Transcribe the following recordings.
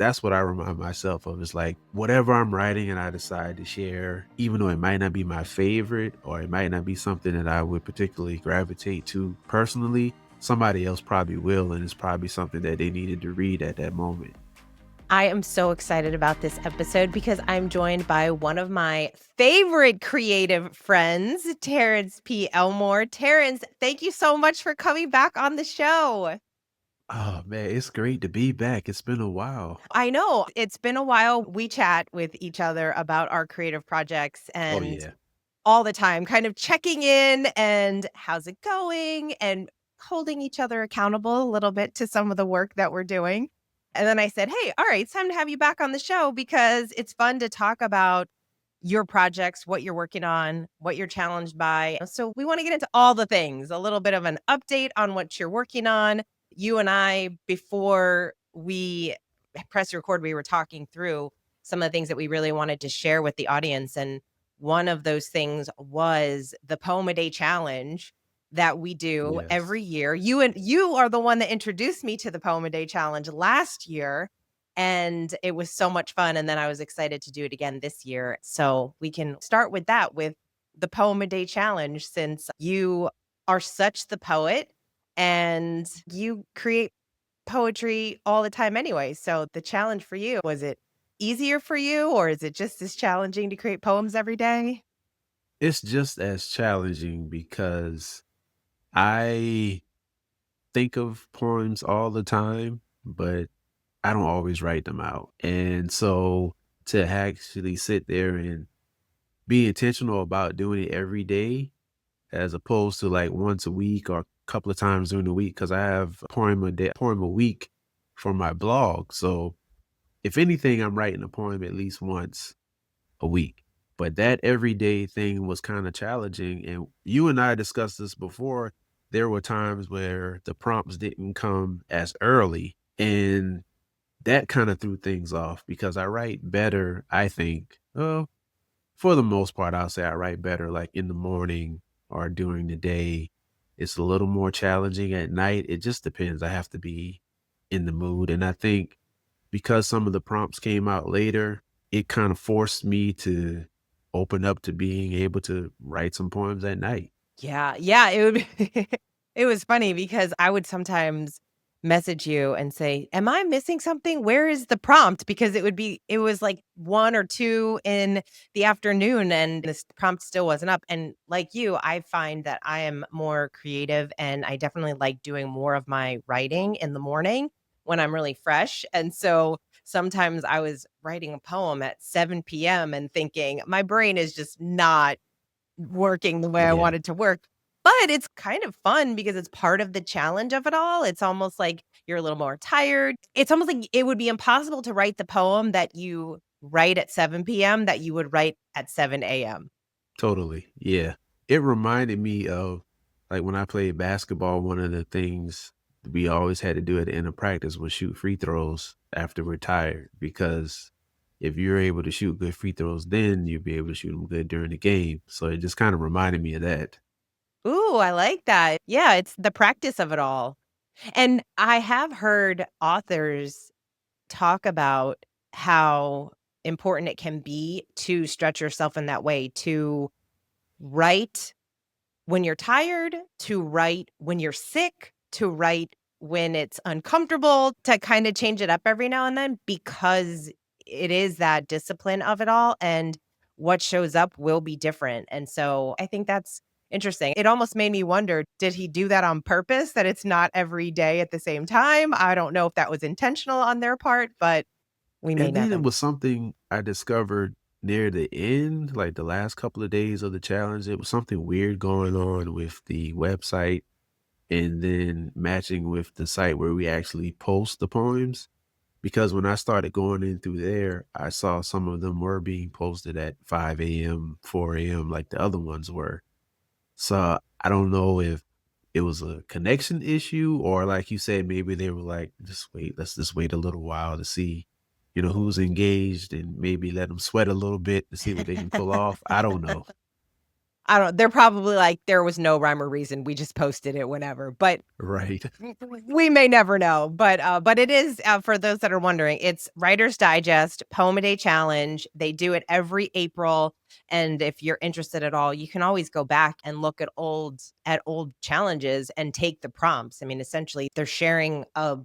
that's what I remind myself of. Is like whatever I'm writing and I decide to share, even though it might not be my favorite or it might not be something that I would particularly gravitate to personally, somebody else probably will, and it's probably something that they needed to read at that moment. I am so excited about this episode because I'm joined by one of my favorite creative friends, Terrance P. Elmore. Terrance, thank you so much for coming back on the show. Oh man, it's great to be back. It's been a while. I know it's been a while. We chat with each other about our creative projects Oh and yeah. all the time, kind of checking in and how's it going and holding each other accountable a little bit to some of the work that we're doing. And then I said, "Hey, all right, it's time to have you back on the show because it's fun to talk about your projects, what you're working on, what you're challenged by." So we want to get into all the things, a little bit of an update on what you're working on. You and I, before we press record, we were talking through some of the things that we really wanted to share with the audience. And one of those things was the Poem a Day challenge that we do every Yes. year. You are the one that introduced me to the Poem a Day challenge last year, and it was so much fun, and then I was excited to do it again this year. So we can start with that, with the Poem a Day challenge, since you are such the poet and you create poetry all the time anyway. So the challenge for you, was it easier for you, or is it just as challenging to create poems every day? It's just as challenging because I think of poems all the time, but I don't always write them out. And so to actually sit there and be intentional about doing it every day as opposed to like once a week or a couple of times during the week, because I have a poem a day, poem a week for my blog. So if anything, I'm writing a poem at least once a week. But that everyday thing was kind of challenging. And you and I discussed this before. There were times where the prompts didn't come as early. And that kind of threw things off because I write better, I think. For the most part, I'll say I write better like in the morning or during the day. It's a little more challenging at night. It just depends. I have to be in the mood. And I think because some of the prompts came out later, it kind of forced me to open up to being able to write some poems at night. Yeah, yeah, it would be it was funny because I would sometimes message you and say, "Am I missing something? Where is the prompt?" Because it was like 1 or 2 in the afternoon and this prompt still wasn't up, and like you, I find that I am more creative and I definitely like doing more of my writing in the morning when I'm really fresh, and so sometimes I was writing a poem at 7 PM and thinking, "My brain is just not working the way I Yeah, want it to work." But it's kind of fun because it's part of the challenge of it all. It's almost like you're a little more tired. It's almost like it would be impossible to write the poem that you write at 7 PM that you would write at 7 AM. totally. Yeah. It reminded me of like when I played basketball, one of the things we always had to do at the end of practice was shoot free throws after we're tired because if you're able to shoot good free throws, then you'll be able to shoot them good during the game. So it just kind of reminded me of that. Ooh, I like that. Yeah, it's the practice of it all. And I have heard authors talk about how important it can be to stretch yourself in that way, to write when you're tired, to write when you're sick, to write when it's uncomfortable, to kinda change it up every now and then because it is that discipline of it all, and what shows up will be different, and so I think that's interesting. It almost made me wonder, did he do that on purpose, that it's not every day at the same time? I don't know if that was intentional on their part, but we may And then it never. was something I discovered near the end, like the last couple of days of the challenge. It was something weird going on with the website and then matching with the site where we actually post the poems. Because when I started going in through there, I saw some of them were being posted at 5 a.m., 4 a.m., like the other ones were. So I don't know if it was a connection issue or like you said, maybe they were like, just wait, let's just wait a little while to see, who's engaged and maybe let them sweat a little bit to see what they can pull off. I don't know. I don't they're probably like, "There was no rhyme or reason, we just posted it whenever," but Right. we may never know, but it is, for those that are wondering, it's Writer's Digest Poem a Day Challenge. They do it every April, and if you're interested at all, you can always go back and look at old challenges and take the prompts. I mean, essentially, they're sharing a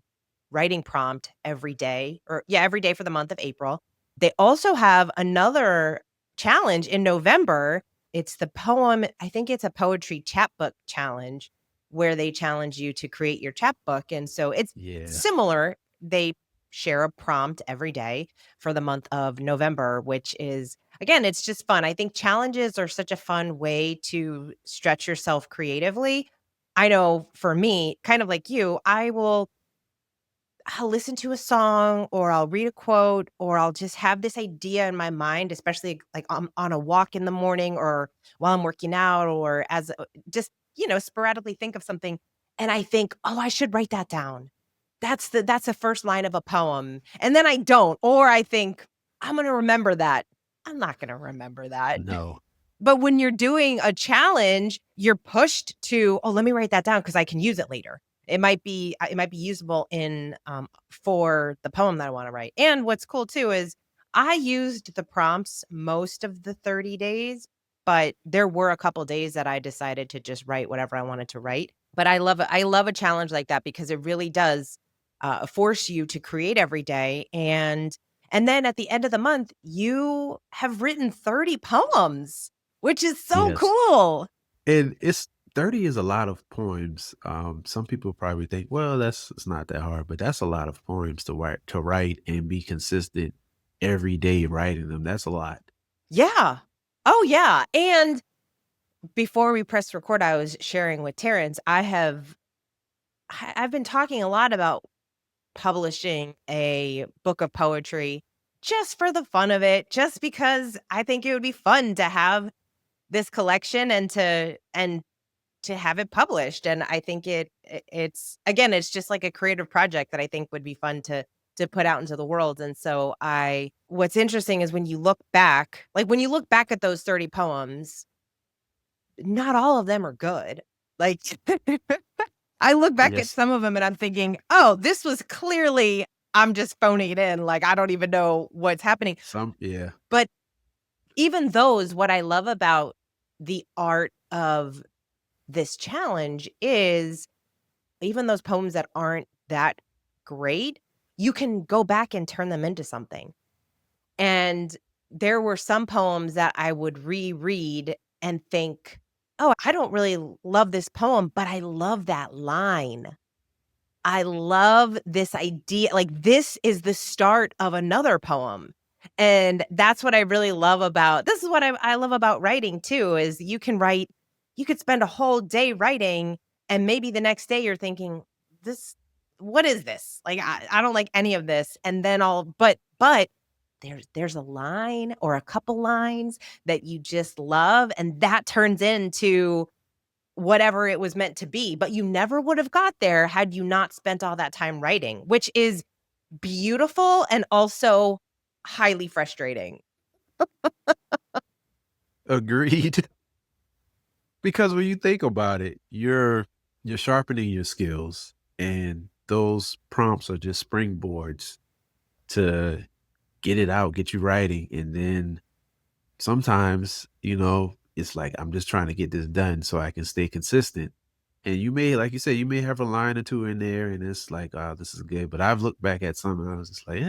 writing prompt every day or yeah, every day for the month of April. They also have another challenge in November. It's the poem I think it's a poetry chapbook challenge where they challenge you to create your chapbook, and so it's Yeah. similar. They share a prompt every day for the month of November, which is again, it's just fun. I think challenges are such a fun way to stretch yourself creatively. I know for me, kind of like you, I'll listen to a song or I'll read a quote or I'll just have this idea in my mind, especially like on a walk in the morning or while I'm working out or just, sporadically think of something. And I think, oh, I should write that down. That's the first line of a poem. And then I don't, or I think I'm going to remember that. I'm not going to remember that. No. But when you're doing a challenge, you're pushed to, "Oh, let me write that down because I can use it later." It might be usable for the poem that I wanna write. And what's cool too is I used the prompts most of the 30 days, but there were a couple days that I decided to just write whatever I wanted to write. But I love a challenge like that because it really does, force you to create every day, and then at the end of the month, you have written 30 poems. Which is so Yes. cool. And it's 30 is a lot of poems. Some people probably think, well, that's it's not that hard, but that's a lot of poems to write and be consistent every day writing them. That's a lot. Yeah. Oh, yeah, and before we pressed record, I was sharing with Terrance, I've been talking a lot about publishing a book of poetry just for the fun of it, just because I think it would be fun to have this collection and to have it published, and I think it's again, it's just like a creative project that I think would be fun to put out into the world, and so I what's interesting is when you look back at those 30 poems, not all of them are good. Like, I look back at Yes. some of them and I'm thinking, "Oh, this was clearly I'm just phoning it in, like, I don't even know what's happening." Yeah. But even those, what I love about the art of this challenge is even those poems that aren't that great, you can go back and turn them into something. And there were some poems that I would reread and think, "Oh, I don't really love this poem, but I love that line. I love this idea, like, this is the start of another poem." And that's what I really love about this is what I love about writing too, is you could spend a whole day writing, and maybe the next day you're thinking, "This what is this? Like, I don't like any of this." And then but there's a line or a couple lines that you just love, and that turns into whatever it was meant to be, but you never would have got there had you not spent all that time writing, which is beautiful and also highly frustrating. Agreed. Because when you think about it, you're sharpening your skills and those prompts are just springboards to get it out, get you writing. And then sometimes, it's like I'm just trying to get this done so I can stay consistent. And you may, like you said, you may have a line or two in there and it's like, oh, this is good. But I've looked back at some and I was just like,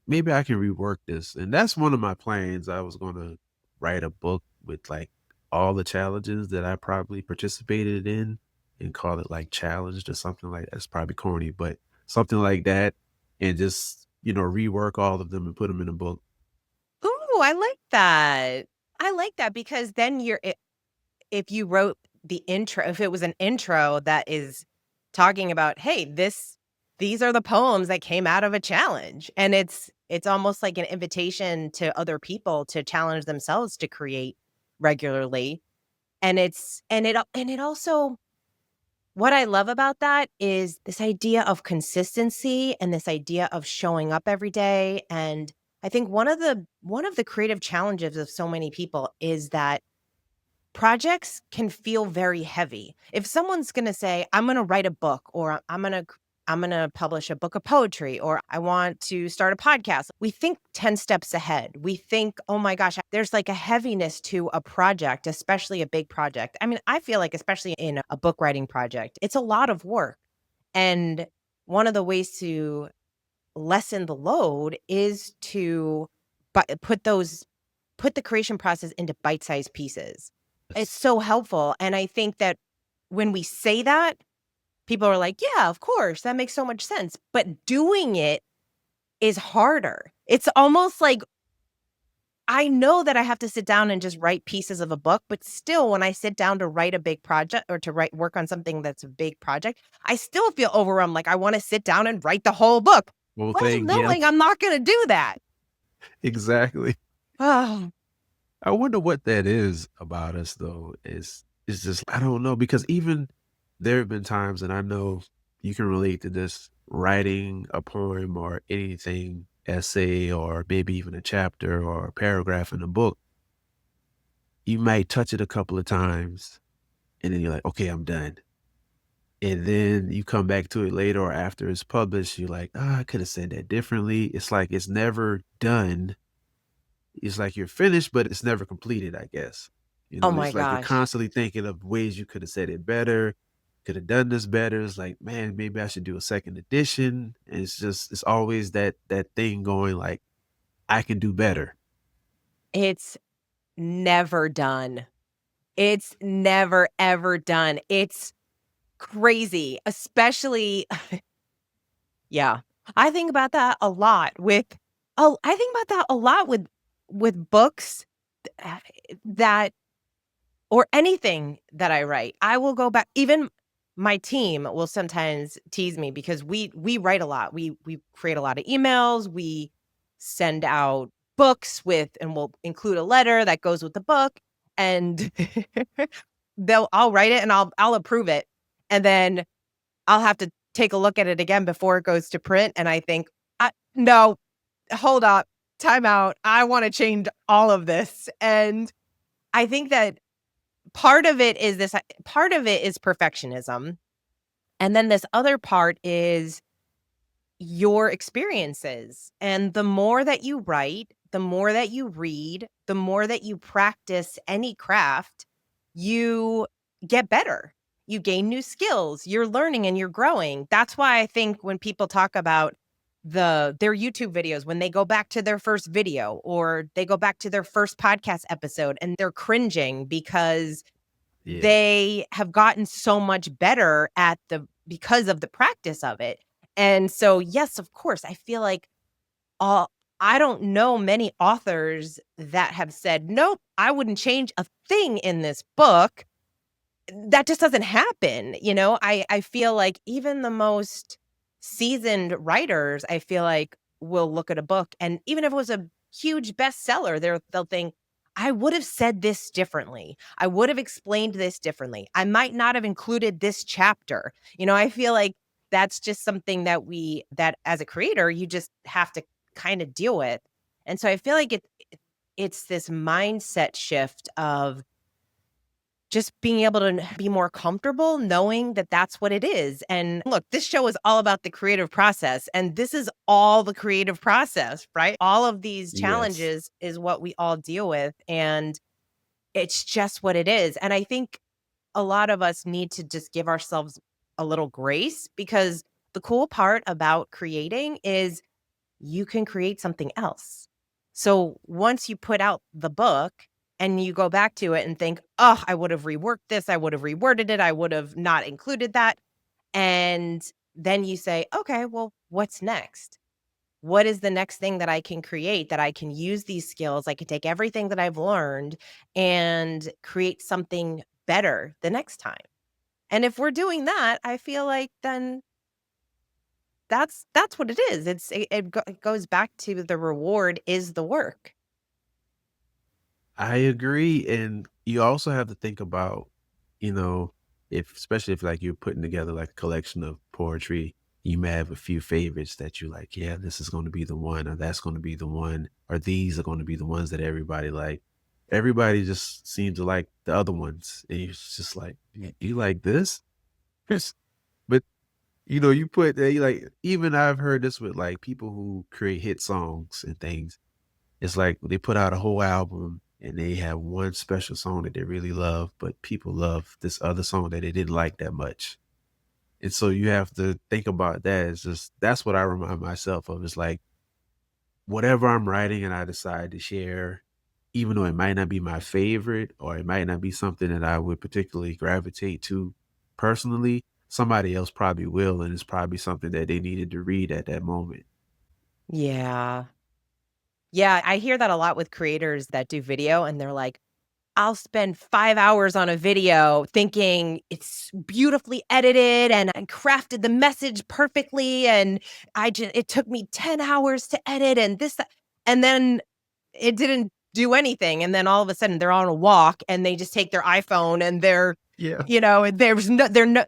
maybe I can rework this. And that's one of my plans. I was going to write a book with like all the challenges that I probably participated in and call it like challenged or something like that. It's probably corny, but something like that. And just, rework all of them and put them in a book. Ooh, I like that. I like that because then if you wrote the intro if it was an intro that is talking about, "Hey, these are the poems that came out of a challenge," and it's almost like an invitation to other people to challenge themselves to create regularly, and it also what I love about that is this idea of consistency and this idea of showing up every day, and I think one of the creative challenges of so many people is that projects can feel very heavy. If someone's gonna say, "I'm gonna write a book," or I'm gonna publish a book of poetry," or "I want to start a podcast," we think 10 steps ahead. We think, "Oh my gosh," there's like a heaviness to a project, especially a big project. I mean, I feel like especially in a book writing project, it's a lot of work. And one of the ways to lessen the load is to put the creation process into bite-sized pieces. It's Yes. so helpful, and I think that when we say that, people are like, "Yeah, of course, that makes so much sense," but doing it is harder. It's almost like I know that I have to sit down and just write pieces of a book, but still, when I sit down to write a big project or to write work on something that's a big project, I still feel overwhelmed, like I wanna sit down and write the whole book, Whole well thing, yeah, knowing I'm not gonna do that. exactly. Oh, I wonder what that is about us though. Is just I don't know because even there have been times, and I know you can relate to this, writing a poem or anything, essay or maybe even a chapter or a paragraph in a book. You might touch it a couple of times, and then you're like, okay, I'm done. And then you come back to it later or after it's published, you're like, I could have said that differently. It's like it's never done. It's like you're finished, but it's never completed, I guess. You oh know, my it's like you're gosh. constantly thinking of ways you could have said it better, could have done this better. It's like, man, maybe I should do a second edition. And it's just it's always that thing going like, I can do better. It's never done. It's never, ever done. It's crazy, especially yeah. I think about that a lot with I think about that a lot with books, uh, that or anything that I write. I will go back even my team will sometimes tease me because we write a lot. We create a lot of emails, we send out books with and we'll include a letter that goes with the book, and I'll write it and I'll approve it, and then I'll have to take a look at it again before it goes to print, and I think, no, hold up, time out, I wanna change all of this," and I think that part of it is perfectionism, and then this other part is your experiences. And the more that you write, the more that you read, the more that you practice any craft, you get better. You gain new skills. You're learning and you're growing. That's why I think when people talk about their YouTube videos, when they go back to their first video or they go back to their first podcast episode and they're cringing because Yeah. they have gotten so much better at the because of the practice of it. And so, yes, of course, I feel like all I don't know many authors that have said, "Nope, I wouldn't change a thing in this book." That just doesn't happen, you know? I feel like even the most seasoned writers, I feel like, will look at a book, and even if it was a huge bestseller, they'll think, "I would have said this differently. I would have explained this differently. I might not have included this chapter." You know, I feel like that's just something that as a creator, you just have to kinda deal with. And so I feel like it's this mindset shift of just being able to be more comfortable knowing that that's what it is. And look, this show is all about the creative process, and this is all the creative process, right? All of these Yes. challenges is what we all deal with, and it's just what it is. And I think a lot of us need to just give ourselves a little grace because the cool part about creating is you can create something else. So once you put out the book and you go back to it and think, oh, I would have reworked this, I would have reworded it, I would have not included that. And then you say, okay, well, what's next? What is the next thing that I can create that I can use these skills? I can take everything that I've learned and create something better the next time. And if we're doing that, I feel like then that's what it is. It goes back to the reward is the work. I agree, and you also have to think about, you know, if especially if, like, you're putting together, like, a collection of poetry, You may have a few favorites that you like, yeah, this is going to be the one, or that's going to be the one, or these are going to be the ones that everybody like. Everybody just seems to like the other ones. And it's just like, You like this? Yes. But you put they like even I've heard this with like people who create hit songs and things. It's like they put out a whole album and they have one special song that they really love, but people love this other song that they didn't like that much. And so you have to think about that. It's just that's what I remind myself of. It's like whatever I'm writing and I decide to share, even though it might not be my favorite or it might not be something that I would particularly gravitate to personally, somebody else probably will. And it's probably something that they needed to read at that moment. Yeah. Yeah, I hear that a lot with creators that do video, and they're like, I'll spend 5 hours on a video thinking it's beautifully edited and I crafted the message perfectly, and it took me 10 hours to edit and this, that, and then it didn't do anything, and then all of a sudden they're on a walk and they just take their iPhone and Yeah. there's no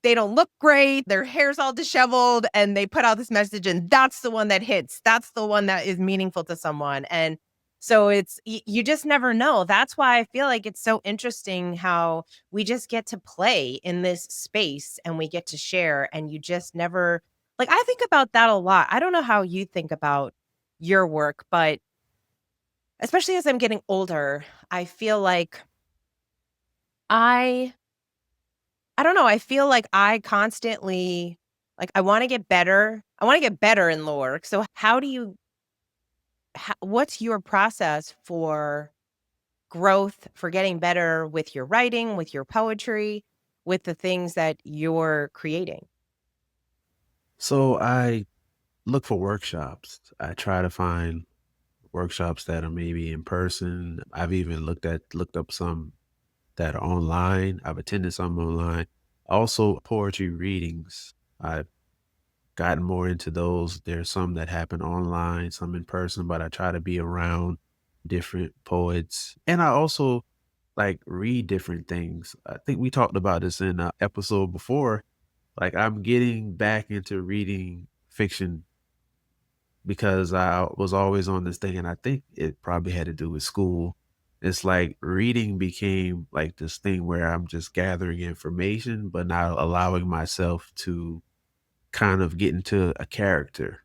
they don't look great, their hair's all disheveled, and they put out this message, and that's the one that hits. That's the one that is meaningful to someone, and so you just never know. That's why I feel like it's so interesting how we just get to play in this space and we get to share, and you just never like, I think about that a lot. I don't know how you think about your work, but especially as I'm getting older, I feel like I I don't know, I feel like I constantly like, I wanna get better. I wanna get better in lore. So how do you what's your process for growth, for getting better with your writing, with your poetry, with the things that you're creating? So I look for workshops. I try to find workshops that are maybe in person. I've even looked up some that are online. I've attended some online. Also, poetry readings. I've gotten more into those. There's some that happen online, some in person, but I try to be around different poets. And I also like read different things. I think we talked about this in an episode before. Like I'm getting back into reading fiction because I was always on this thing, and I think it probably had to do with school. It's like reading became like this thing where I'm just gathering information, but not allowing myself to kind of get into a character.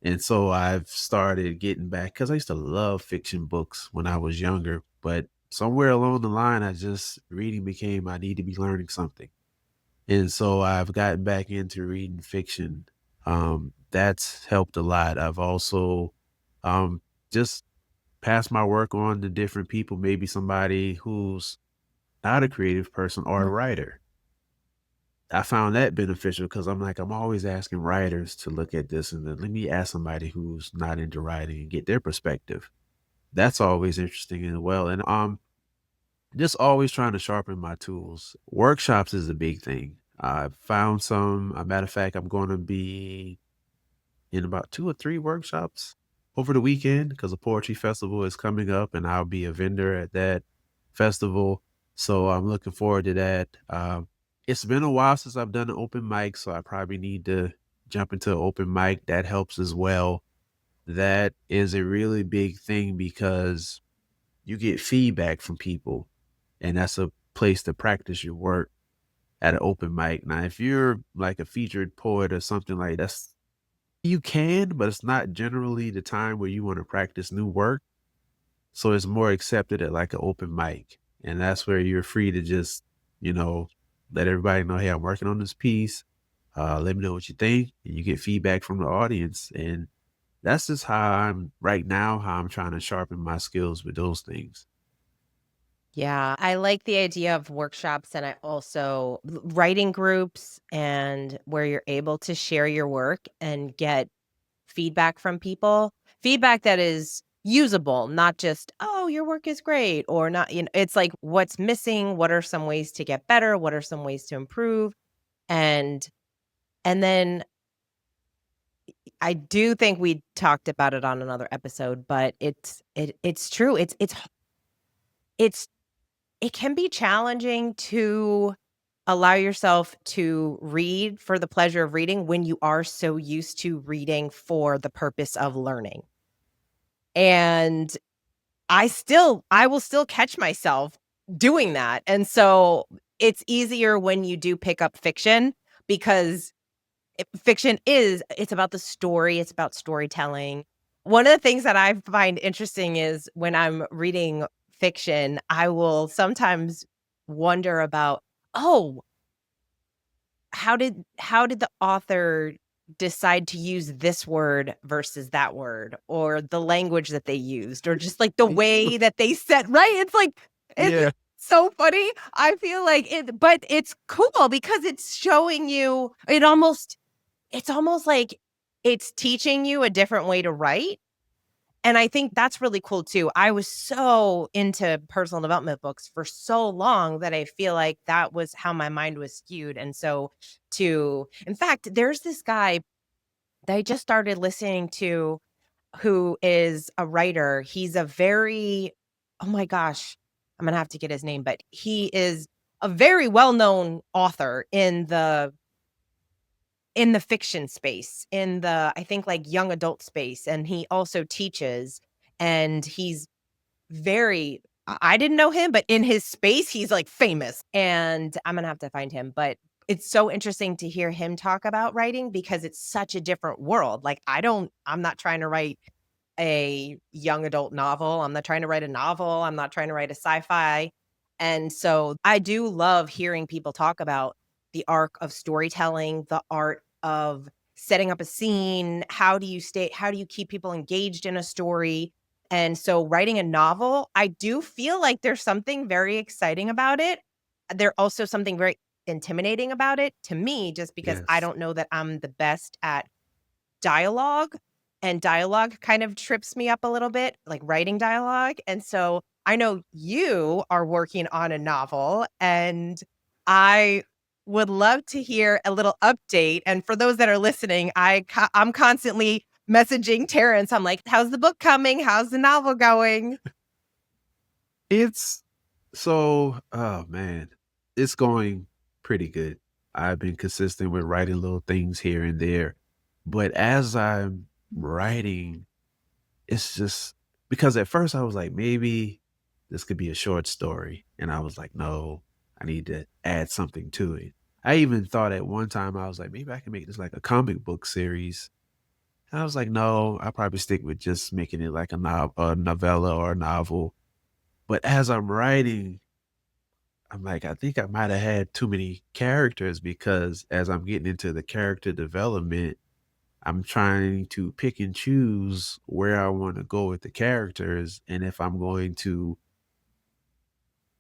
And so I've started getting back because I used to love fiction books when I was younger, but somewhere along the line, I just reading became I need to be learning something. And so I've gotten back into reading fiction. That's helped a lot. I've also just passed my work on to different people, maybe somebody who's not a creative person or a writer. I found that beneficial because I'm like, I'm always asking writers to look at this and then let me ask somebody who's not into writing and get their perspective. That's always interesting as well. And just always trying to sharpen my tools. Workshops is a big thing. I found some. A matter of fact, I'm going to be in about 2 or 3 workshops over the weekend because the poetry festival is coming up, and I'll be a vendor at that festival. So I'm looking forward to that. It's been a while since I've done an open mic, so I probably need to jump into an open mic. That helps as well. That is a really big thing because you get feedback from people, and that's a place to practice your work at an open mic. Now, if you're like a featured poet or something like that's you can, but it's not generally the time where you want to practice new work. So it's more accepted at like an open mic. And that's where you're free to just, you know, let everybody know, hey, I'm working on this piece. Let me know what you think. And you get feedback from the audience. And that's just how I'm right now, how I'm trying to sharpen my skills with those things. Yeah, I like the idea of workshops, and I also writing groups and where you're able to share your work and get feedback from people. Feedback that is usable, not just, "Oh, your work is great," or not, it's like, "What's missing? What are some ways to get better? What are some ways to improve?" And then I do think we talked about it on another episode, but it's true. It's it can be challenging to allow yourself to read for the pleasure of reading when you are so used to reading for the purpose of learning. And I will still catch myself doing that. And so it's easier when you do pick up fiction because fiction is it's about the story, it's about storytelling. One of the things that I find interesting is when I'm reading fiction, I will sometimes wonder about, "Oh, how did the author decide to use this word versus that word or the language that they used or just like the way that they said," right? It's like it's Yeah. so funny. I feel like it but it's cool because it's showing you it's almost like it's teaching you a different way to write, and I think that's really cool too. I was so into personal development books for so long that I feel like that was how my mind was skewed, and so to in fact, there's this guy that I just started listening to who is a writer. He's a very oh my gosh, I'm gonna have to get his name, but he is a very well-known author in the fiction space, in the I think, like, young adult space, and he also teaches, and he's very I didn't know him, but in his space, he's, like, famous, and I'm gonna have to find him, but it's so interesting to hear him talk about writing because it's such a different world, like, I'm not trying to write a young adult novel. I'm not trying to write a novel. I'm not trying to write a sci-fi. And so I do love hearing people talk about the arc of storytelling, the art of setting up a scene. How do you keep people engaged in a story? And so writing a novel, I do feel like there's something very exciting about it. There also something very intimidating about it to me just because I Yes. don't know that I'm the best at dialogue, and dialogue kind of trips me up a little bit, like writing dialogue, and so I know you are working on a novel, and I would love to hear a little update, and for those that are listening, I'm constantly messaging Terrance, I'm like, "How's the book coming? How's the novel going?" It's oh man, it's going pretty good. I've been consistent with writing little things here and there, but as I'm writing, it's just because at first I was like, maybe this could be a short story. And I was like, no, I need to add something to it. I even thought at one time, I was like, maybe I can make this like a comic book series. And I was like, no, I'll probably stick with just making it like a novella or a novel. But as I'm writing, I'm like, I think I might have had too many characters because as I'm getting into the character development, I'm trying to pick and choose where I want to go with the characters and if I'm going to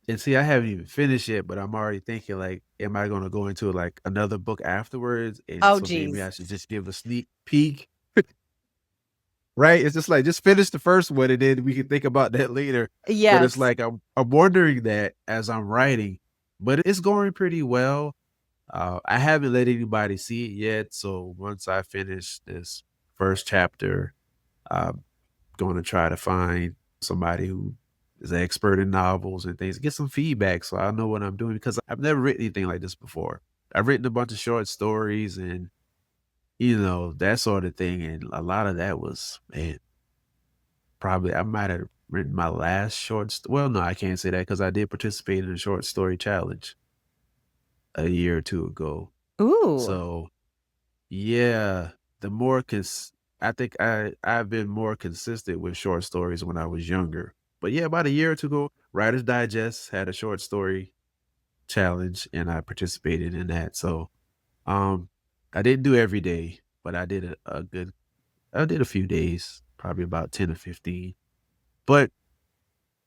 and see, I haven't even finished yet, but I'm already thinking like, am I going to go into like another book afterwards? And Oh, so maybe geez. I should just give a sneak peek, right? It's just like just finish the first one and then we can think about that later. But it's Yes. like I'm wondering that as I'm writing, but it's going pretty well. I haven't let anybody see it yet, so once I finish this first chapter, I'm going to try to find somebody who is an expert in novels and things, get some feedback so I know what I'm doing because I've never written anything like this before. I've written a bunch of short stories and that sort of thing, and a lot of that was man, probably I might have written my last well, no, I can't say that because I did participate in a short story challenge a year or two ago. Ooh. So yeah, the more I think I've been more consistent with short stories when I was younger. But yeah, about a year or two ago, Writer's Digest had a short story challenge and I participated in that. So um I didn't do every day, but I did a few days, probably about 10 or 15. But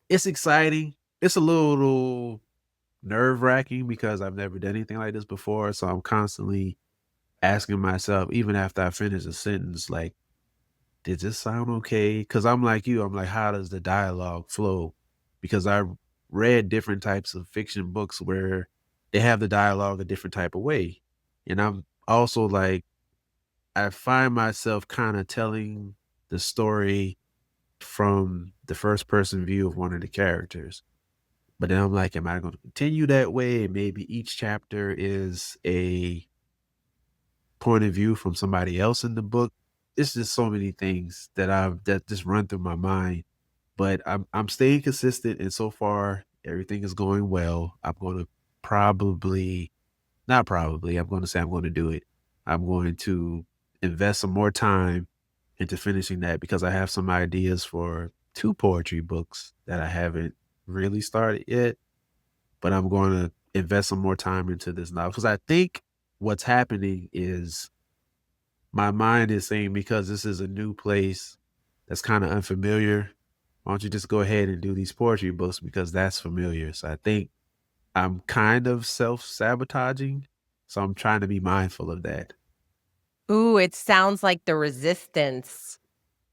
it's exciting. It's a little nerve-wracking because I've never done anything like this before. So I'm constantly asking myself, even after I finish a sentence, like, did this sound okay? Because I'm like you, I'm like, how does the dialogue flow? Because I read different types of fiction books where they have the dialogue a different type of way. And I'm also like, I find myself kind of telling the story from the first person view of one of the characters. But then I'm like, am I going to continue that way? And maybe each chapter is a point of view from somebody else in the book. It's just so many things that just run through my mind. But I'm staying consistent, and so far everything is going well. I'm going to probably not probably. I'm going to say I'm going to do it. I'm going to invest some more time into finishing that because I have some ideas for two poetry books that I haven't really started yet. But I'm going to invest some more time into this novel because I think what's happening is my mind is saying because this is a new place that's kind of unfamiliar, why don't you just go ahead and do these poetry books because that's familiar. So I think I'm kind of self-sabotaging, so I'm trying to be mindful of that. Ooh, it sounds like the resistance.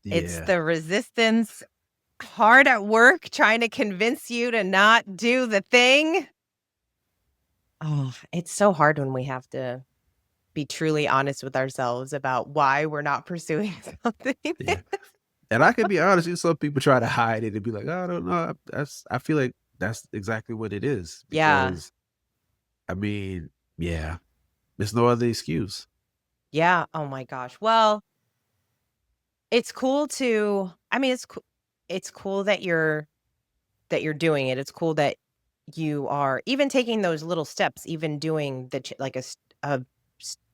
It's Yeah, the resistance hard at work trying to convince you to not do the thing. Oh, it's so hard when we have to be truly honest with ourselves about why we're not pursuing something. yeah. And I can be honest, you some people try to hide it and be like, "Oh, I don't know." I feel like that's exactly what it is Yeah. because, I mean, yeah, there's no other excuse. Yeah. Oh my gosh. Well, it's cool to I mean, it's cool that you're doing it. It's cool that you are even taking those little steps, even doing the like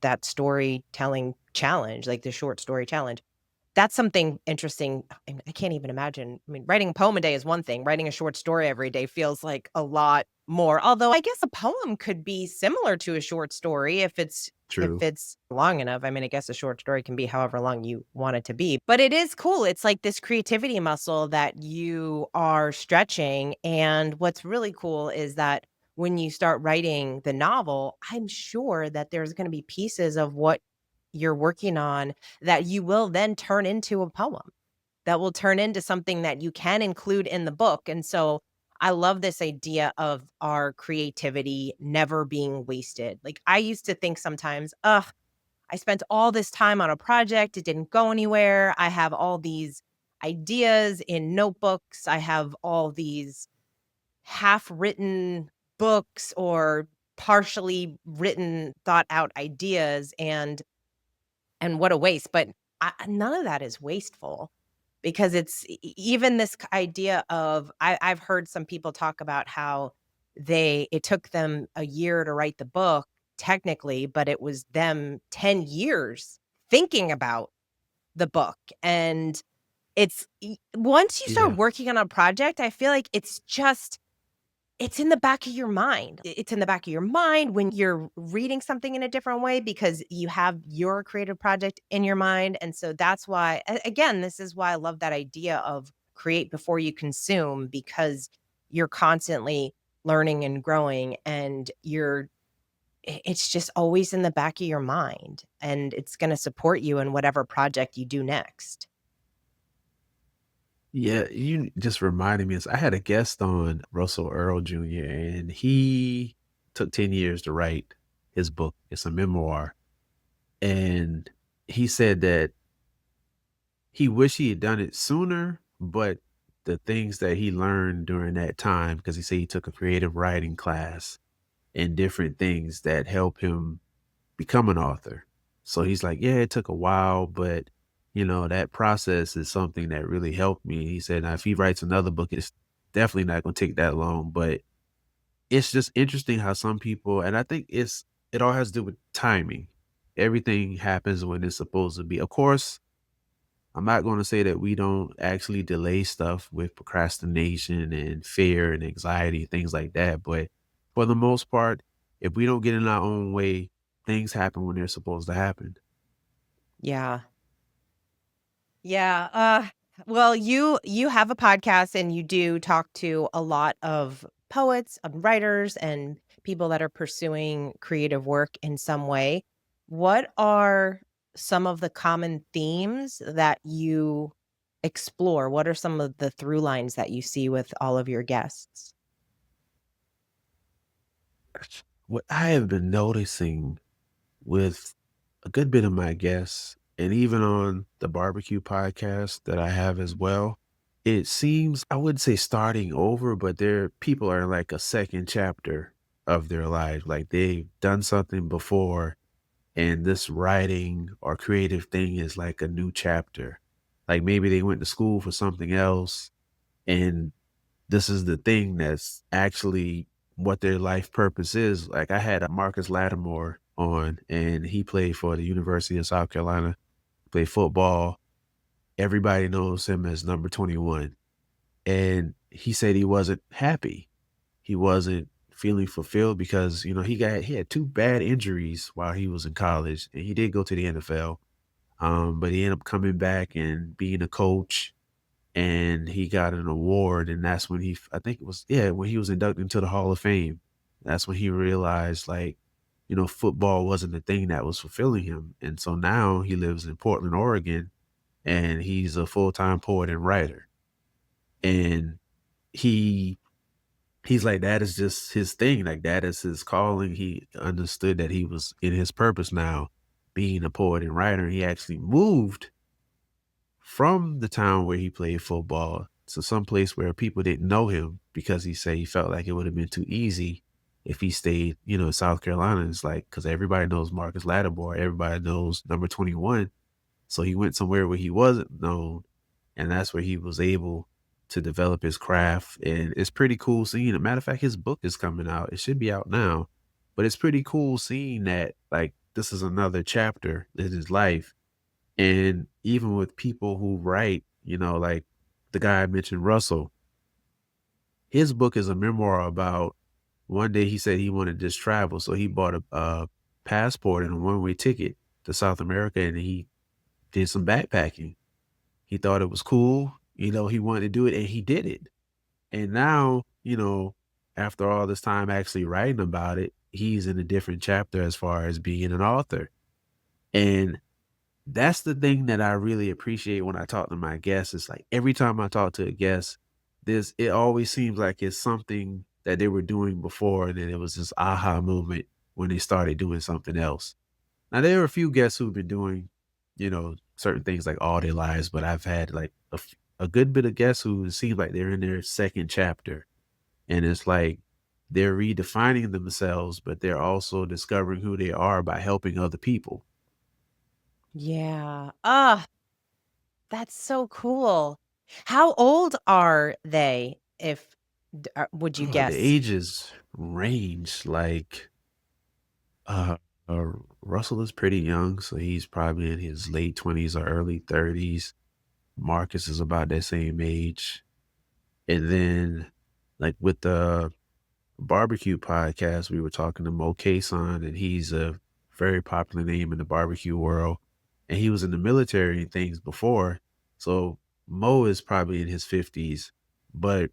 that storytelling challenge, like the short story challenge. That's something interesting. I can't even imagine. I mean, writing a poem a day is one thing. Writing a short story every day feels like a lot more. Although I guess a poem could be similar to a short story if True. it's long enough. I mean, I guess a short story can be however long you want it to be. But it is cool. It's like this creativity muscle that you are stretching. And what's really cool is that when you start writing the novel, I'm sure that there's going to be pieces of what you're working on that you will then turn into a poem, that will turn into something that you can include in the book, and so I love this idea of our creativity never being wasted. Like, I used to think sometimes, "Ugh, I spent all this time on a project, it didn't go anywhere. I have all these ideas in notebooks. I have all these half-written books or partially written, thought out ideas, and what a waste, but none of that is wasteful because it's even this idea of I've heard some people talk about how it took them a year to write the book technically, but it was them 10 years thinking about the book, and once you start Yeah. working on a project, I feel like it's in the back of your mind. It's in the back of your mind when you're reading something in a different way because you have your creative project in your mind, and so that's why again, this is why I love that idea of create before you consume because you're constantly learning and growing and it's just always in the back of your mind, and it's gonna support you in whatever project you do next. Yeah, you just reminded me, I had a guest on, Russell Earl Jr., and he took 10 years to write his book. It's a memoir, and he said that he wished he had done it sooner, but the things that he learned during that time, because he said he took a creative writing class and different things that help him become an author. So he's like, "Yeah, it took a while, but that process is something that really helped me." He said, "Now, if he writes another book, it's definitely not going to take that long." But it's just interesting how some people, and I think it all has to do with timing. Everything happens when it's supposed to be. Of course, I'm not going to say that we don't actually delay stuff with procrastination and fear and anxiety, things like that. But for the most part, if we don't get in our own way, things happen when they're supposed to happen. Yeah. Yeah, well, you have a podcast and you do talk to a lot of poets and writers and people that are pursuing creative work in some way. What are some of the common themes that you explore? What are some of the through lines that you see with all of your guests? What I have been noticing with a good bit of my guests, and even on the barbecue podcast that I have as well, it seems I wouldn't say starting over, but their people are in like a second chapter of their lives. Like they've done something before, and this writing or creative thing is like a new chapter. Like maybe they went to school for something else, and this is the thing that's actually what their life purpose is. Like I had a Marcus Lattimore on, and he played for the University of South Carolina, played football. Everybody knows him as number 21. And he said he wasn't happy. He wasn't feeling fulfilled because, he had 2 bad injuries while he was in college, and he did go to the NFL. But he ended up coming back and being a coach, and he got an award, and that's when I think it was, yeah, when he was inducted into the Hall of Fame. That's when he realized, like, football wasn't the thing that was fulfilling him, and so now he lives in Portland, Oregon, and he's a full-time poet and writer, and he he's like, that is just his thing, like, that is his calling. He understood that he was in his purpose now, being a poet and writer. He actually moved from the town where he played football to some place where people didn't know him because he said he felt like it would have been too easy if he stayed, in South Carolina. It's like, because everybody knows Marcus Lattimore, everybody knows number 21. So he went somewhere where he wasn't known, and that's where he was able to develop his craft. And it's pretty cool seeing it. Matter of fact, his book is coming out. It should be out now, but it's pretty cool seeing that, like, this is another chapter in his life. And even with people who write, like the guy I mentioned, Russell, his book is a memoir about one day he said he wanted to just travel. So he bought a passport and a one-way ticket to South America, and he did some backpacking. He thought it was cool. He wanted to do it, and he did it. And now, after all this time actually writing about it, he's in a different chapter as far as being an author. And that's the thing that I really appreciate when I talk to my guests. It's like every time I talk to a guest, it always seems like it's something that they were doing before, and then it was this aha moment when they started doing something else. Now there are a few guests who've been doing, certain things like all their lives, but I've had like a good bit of guests who seem like they're in their second chapter, and it's like they're redefining themselves, but they're also discovering who they are by helping other people. Yeah. Ah, that's so cool. How old are they, if would you Oh, the guess? ages range like uh, uh Russell is pretty young, so he's probably in his late 20s or early 30s. Marcus is about that same age. And then like with the barbecue podcast, we were talking to Mo Kason, and he's a very popular name in the barbecue world. And he was in the military and things before. So Mo is probably in his 50s. But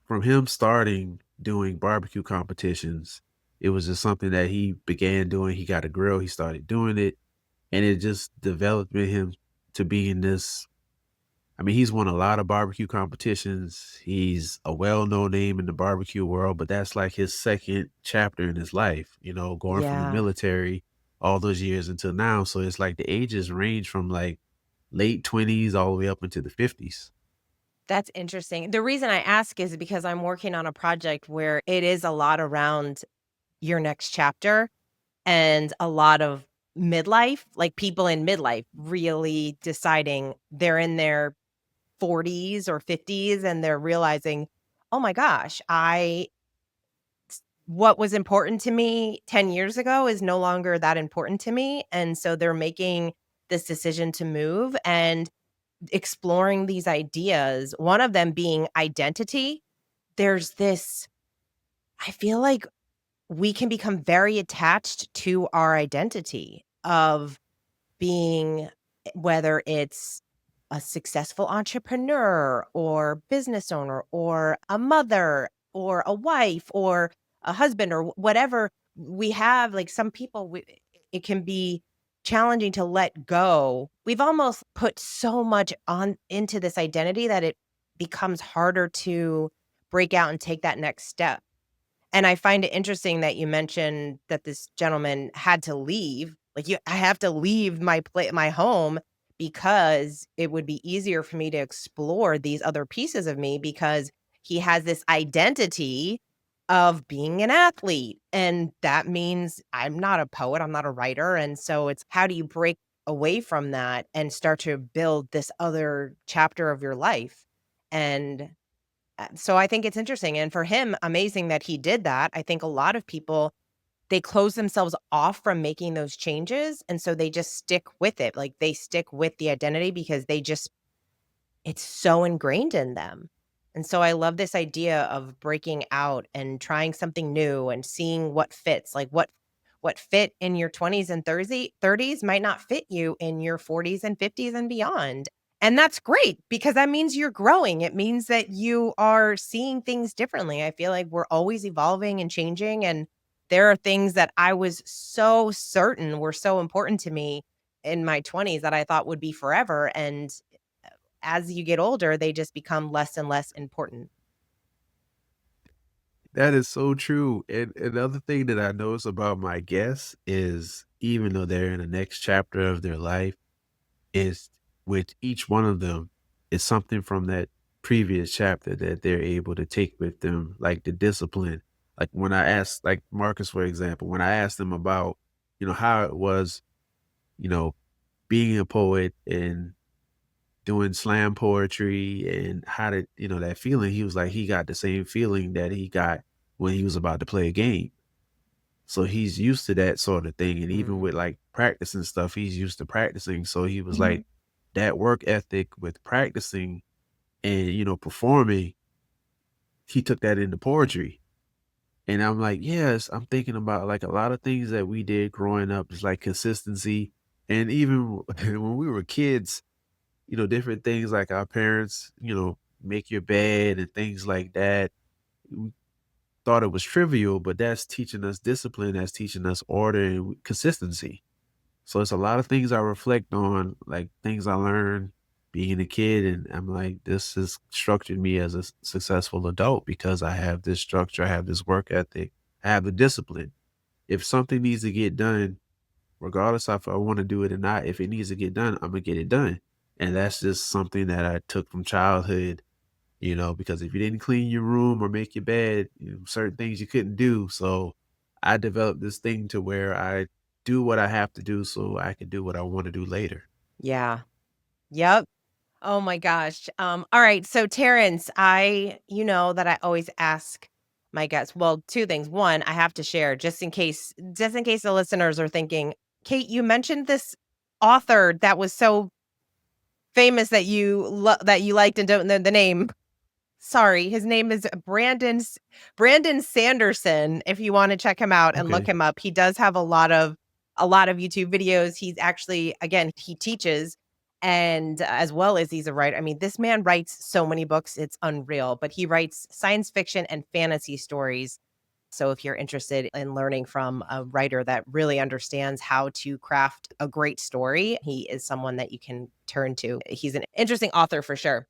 from him starting doing barbecue competitions, it was just something that he began doing. He got a grill, he started doing it, and it just developed in him to being this. I mean, he's won a lot of barbecue competitions. He's a well-known name in the barbecue world, but that's like his second chapter in his life, going from the Yeah, military all those years until now. So it's like the ages range from like late 20s all the way up into the 50s. that's interesting. The reason I ask is because I'm working on a project where it is a lot around your next chapter and a lot of midlife, like people in midlife really deciding they're in their 40s or 50s and they're realizing, "Oh my gosh, I what was important to me 10 years ago is no longer that important to me." And so they're making this decision to move and exploring these ideas, one of them being identity. There's this I feel like we can become very attached to our identity of being whether it's a successful entrepreneur or business owner or a mother or a wife or a husband or whatever we have, like some people it can be challenging to let go. We've almost put so much on into this identity that it becomes harder to break out and take that next step. And I find it interesting that you mentioned that this gentleman had to leave. Like, I have to leave my home because it would be easier for me to explore these other pieces of me because he has this identity of being an athlete. And that means I'm not a poet, I'm not a writer. And so it's how do you break away from that and start to build this other chapter of your life? And so I think it's interesting. And for him, amazing that he did that. I think a lot of people, they close themselves off from making those changes. And so they just stick with it. Like they stick with the identity because they just it's so ingrained in them. And so I love this idea of breaking out and trying something new and seeing what fits. Like what fit in your 20s and 30s might not fit you in your 40s and 50s and beyond. And that's great because that means you're growing. It means that you are seeing things differently. I feel like we're always evolving and changing, and there are things that I was so certain were so important to me in my 20s that I thought would be forever, and as you get older, they just become less and less important. That is so true. And another thing that I notice about my guests is even though they're in the next chapter of their life, is with each one of them is something from that previous chapter that they're able to take with them, like the discipline. Like when I asked, like Marcus, for example, when I asked him about, how it was, you know, being a poet and doing slam poetry and how did, that feeling, he was like, he got the same feeling that he got when he was about to play a game. So he's used to that sort of thing, and even Mm. with, like, practicing stuff, he's used to practicing, so he was like, that work ethic with practicing and, performing, he took that into poetry, and I'm like, "Yes," I'm thinking about, like, a lot of things that we did growing up is, like, consistency, and even when we were kids, different things like our parents, make your bed and things like that. We thought it was trivial, but that's teaching us discipline, that's teaching us order and consistency. So it's a lot of things I reflect on, like things I learned being a kid, and I'm like, this has structured me as a successful adult because I have this structure, I have this work ethic, I have the discipline. If something needs to get done, regardless of if I want to do it or not, if it needs to get done, I'm gonna get it done. And that's just something that I took from childhood, because if you didn't clean your room or make your bed, certain things you couldn't do. So I developed this thing to where I do what I have to do so I can do what I want to do later. Yeah. Yep. Oh my gosh. All right. So Terrence, you know that I always ask my guests. Well, two things. One, I have to share just in case the listeners are thinking, Kate, you mentioned this author that was so famous that that you liked and don't know the name. Sorry, his name is Brandon Sanderson, if you wanna check him out and look Okay. him up. He does have a lot of YouTube videos. He's actually again, he teaches and as well as he's a writer. I mean, this man writes so many books, it's unreal, but he writes science fiction and fantasy stories. So if you're interested in learning from a writer that really understands how to craft a great story, he is someone that you can turn to. He's an interesting author for sure.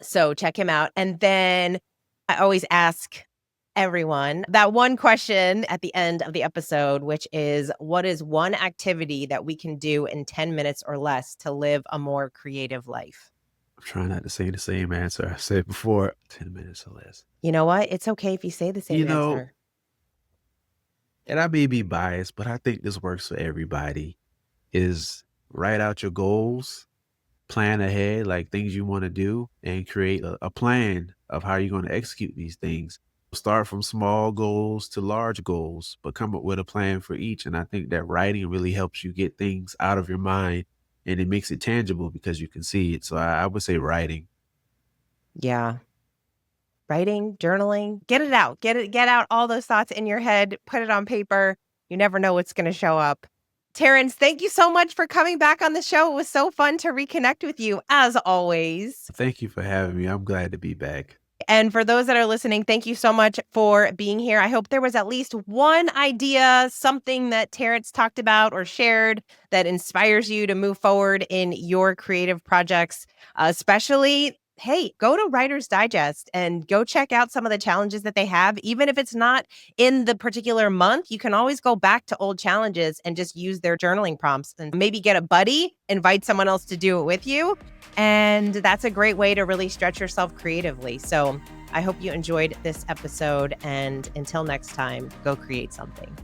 So check him out. And then I always ask everyone that one question at the end of the episode, which is what is one activity that we can do in 10 minutes or less to live a more creative life? I'm trying not to say the same answer I said before, 10 minutes or less. You know what? It's okay if you say the You same know, answer. and I may be biased, but I think this works for everybody, is write out your goals, plan ahead, like things you want to do, and create a plan of how you're going to execute these things. Start from small goals to large goals, but come up with a plan for each. And I think that writing really helps you get things out of your mind and it makes it tangible because you can see it. So I would say writing. Yeah. Writing, journaling, get it out. Get out all those thoughts in your head, put it on paper. You never know what's going to show up. Terrence, thank you so much for coming back on the show. It was so fun to reconnect with you as always. Thank you for having me. I'm glad to be back. And for those that are listening, thank you so much for being here. I hope there was at least one idea, something that Terrence talked about or shared that inspires you to move forward in your creative projects, especially hey, go to Writer's Digest and go check out some of the challenges that they have. Even if it's not in the particular month, you can always go back to old challenges and just use their journaling prompts and maybe get a buddy, invite someone else to do it with you. And that's a great way to really stretch yourself creatively. So I hope you enjoyed this episode. And until next time, go create something.